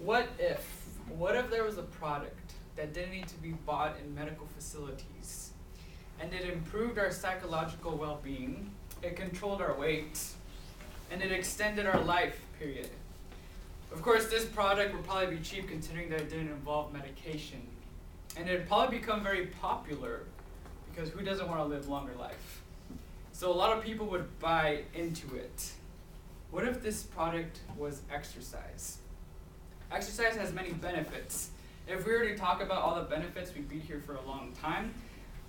What if there was a product that didn't need to be bought in medical facilities, and it improved our psychological well-being, it controlled our weight, and it extended our life, period? Of course, this product would probably be cheap considering that it didn't involve medication. And it'd probably become very popular because who doesn't want to live longer life? So a lot of people would buy into it. What if this product was exercise? Exercise has many benefits. If we were to talk about all the benefits, we'd be here for a long time.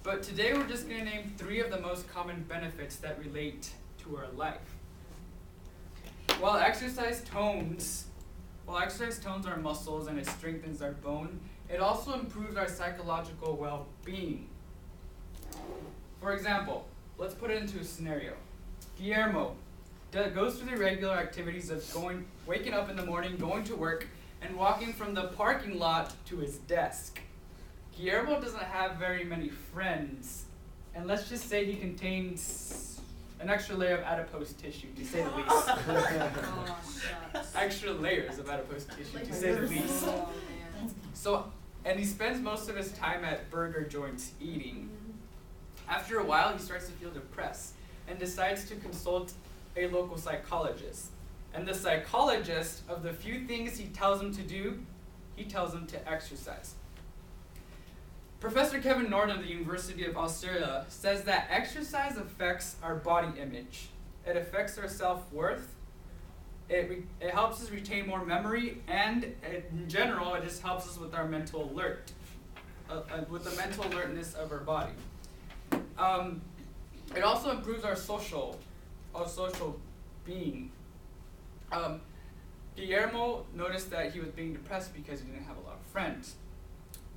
But today we're just going to name 3 of the most common benefits that relate to our life. While exercise tones our muscles and it strengthens our bone, it also improves our psychological well-being. For example, let's put it into a scenario. Guillermo goes through the regular activities of waking up in the morning, going to work, and walking from the parking lot to his desk. Guillermo doesn't have very many friends, and let's just say he contains an extra layer of adipose tissue, to say the least. Extra layers of adipose tissue, to say the least. And he spends most of his time at burger joints eating. After a while, he starts to feel depressed and decides to consult a local psychologist. And the psychologist, of the few things he tells him to do, he tells him to exercise. Professor Kevin Norton of the University of Australia says that exercise affects our body image. It affects our self-worth. It helps us retain more memory, and in general, it just helps us with our mental with the mental alertness of our body. It also improves our social being. Guillermo noticed that he was being depressed because he didn't have a lot of friends.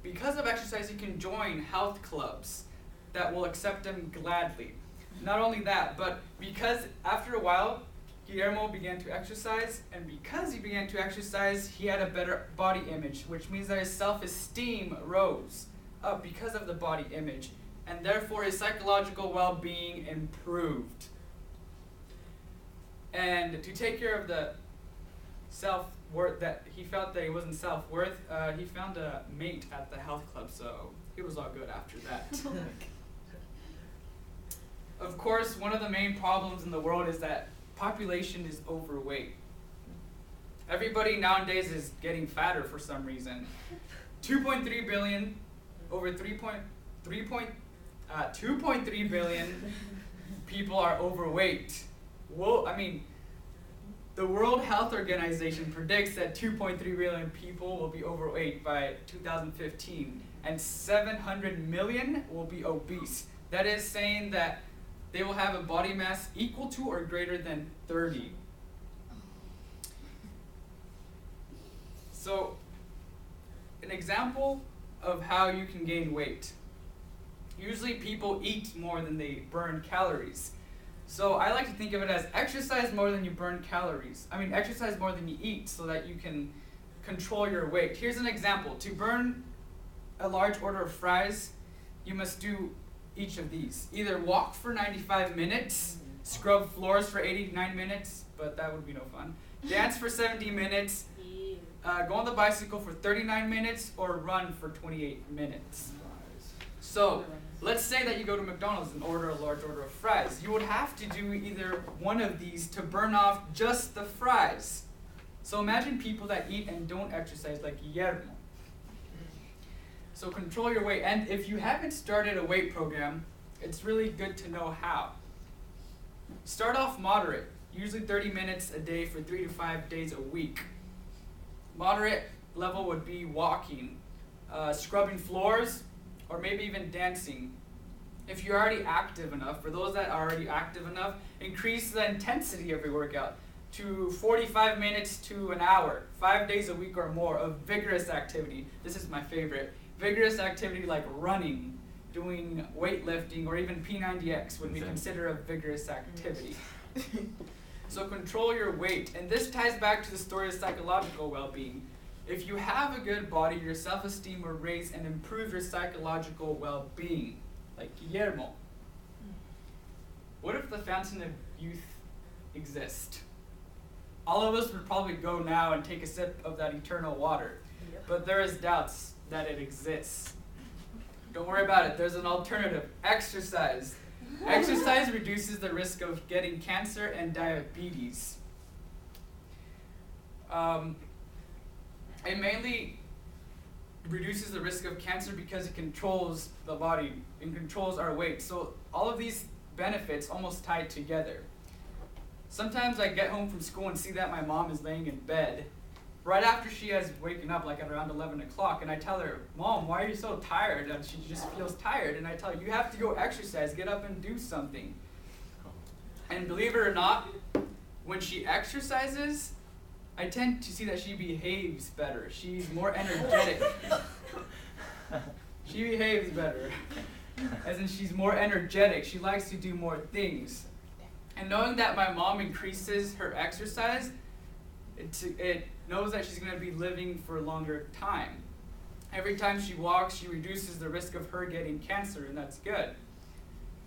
Because of exercise, he can join health clubs that will accept him gladly. Not only that, but because after a while, Guillermo began to exercise, and because he began to exercise, he had a better body image, which means that his self-esteem rose up because of the body image, and therefore his psychological well-being improved. And to take care of the self-worth that he felt that he wasn't self-worth, he found a mate at the health club, so it was all good after that. Of course, one of the main problems in the world is that population is overweight. Everybody nowadays is getting fatter for some reason. 2.3 billion, over 2.3 billion people are overweight. Well, I mean, the World Health Organization predicts that 2.3 billion people will be overweight by 2015, and 700 million will be obese. That is saying that they will have a body mass equal to or greater than 30. So, an example of how you can gain weight. Usually people eat more than they burn calories. So I like to think of it as exercise more than you burn calories. Exercise more than you eat so that you can control your weight. Here's an example. To burn a large order of fries, you must do each of these. Either walk for 95 minutes, scrub floors for 89 minutes, but that would be no fun. Dance for 70 minutes, go on the bicycle for 39 minutes, or run for 28 minutes. So, let's say that you go to McDonald's and order a large order of fries. You would have to do either one of these to burn off just the fries. So imagine people that eat and don't exercise like Guillermo. So control your weight. And if you haven't started a weight program, it's really good to know how. Start off moderate, usually 30 minutes a day for 3 to 5 days a week. Moderate level would be walking, scrubbing floors, or maybe even dancing. If you're already active enough, for those that are already active enough, increase the intensity of your workout to 45 minutes to an hour, 5 days a week or more of vigorous activity. This is my favorite. Vigorous activity like running, doing weightlifting, or even P90X would be considered a vigorous activity. So control your weight. And this ties back to the story of psychological well-being. If you have a good body, your self-esteem will raise and improve your psychological well-being, like Guillermo. What if the fountain of youth exists? all of us would probably go now and take a sip of that eternal water. Yep. But there is doubts that it exists. Don't worry about it. There's an alternative. Exercise. Exercise reduces the risk of getting cancer and diabetes. It mainly reduces the risk of cancer because it controls the body and controls our weight. So all of these benefits almost tied together. Sometimes I get home from school and see that my mom is laying in bed right after she has waken up, like at around 11 o'clock, and I tell her, Mom, why are you so tired? And she just feels tired, and I tell her, you have to go exercise, get up and do something. And believe it or not, when she exercises, I tend to see that she behaves better. She's more energetic. She behaves better. As in, she's more energetic. She likes to do more things. And knowing that my mom increases her exercise, it knows that she's going to be living for a longer time. Every time she walks, she reduces the risk of her getting cancer, and that's good.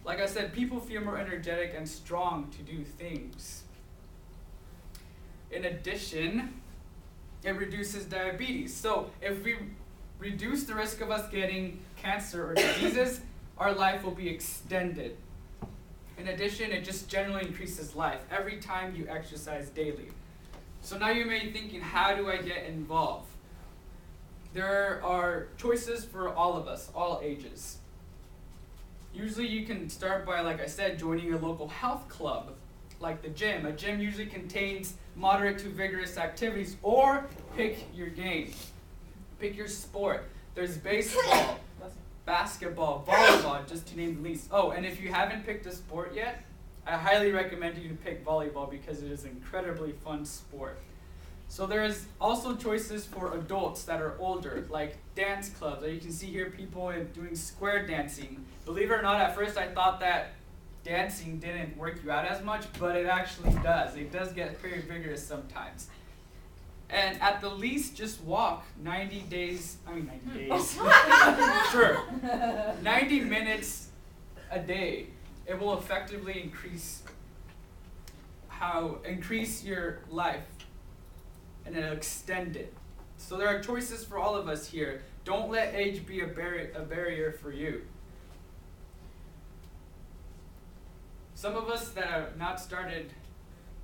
Like I said, people feel more energetic and strong to do things. In addition, it reduces diabetes. So if we reduce the risk of us getting cancer or diseases, our life will be extended. In addition, it just generally increases life every time you exercise daily. So now you may be thinking, how do I get involved? There are choices for all of us, all ages. Usually you can start by, like I said, joining a local health club, like the gym. A gym usually contains moderate to vigorous activities, or pick your game. Pick your sport. There's baseball, basketball, volleyball, just to name the least. Oh, and if you haven't picked a sport yet, I highly recommend you to pick volleyball because it is an incredibly fun sport. So there is also choices for adults that are older, like dance clubs. You can see here people doing square dancing. Believe it or not, at first I thought that dancing didn't work you out as much, but it actually does. It does get very vigorous sometimes. And at the least, just walk 90 days, sure, 90 minutes a day. It will effectively increase your life, and it'll extend it. So there are choices for all of us here. Don't let age be a barrier for you. Some of us that have not started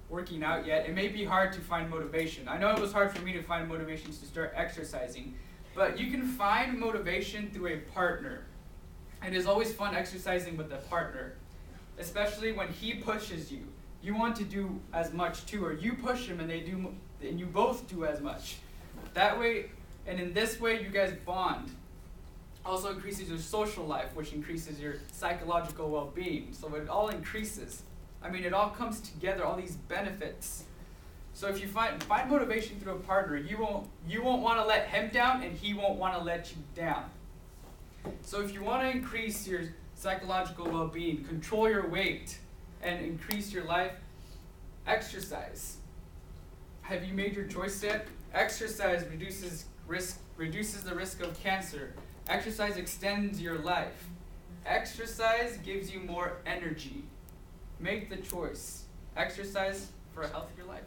working out yet, it may be hard to find motivation. I know it was hard for me to find motivation to start exercising, but you can find motivation through a partner. It is always fun exercising with a partner, especially when he pushes you. You want to do as much too, or you push him and and you both do as much. That way, and in this way, you guys bond. Also increases your social life, which increases your psychological well-being. So it all increases. I mean, it all comes together, all these benefits. So if you find motivation through a partner, you won't want to let him down, and he won't want to let you down. So if you want to increase your psychological well-being, control your weight, and increase your life, exercise. Have you made your choice yet? Exercise reduces the risk of cancer. Exercise extends your life. Exercise gives you more energy. Make the choice. Exercise for a healthier life.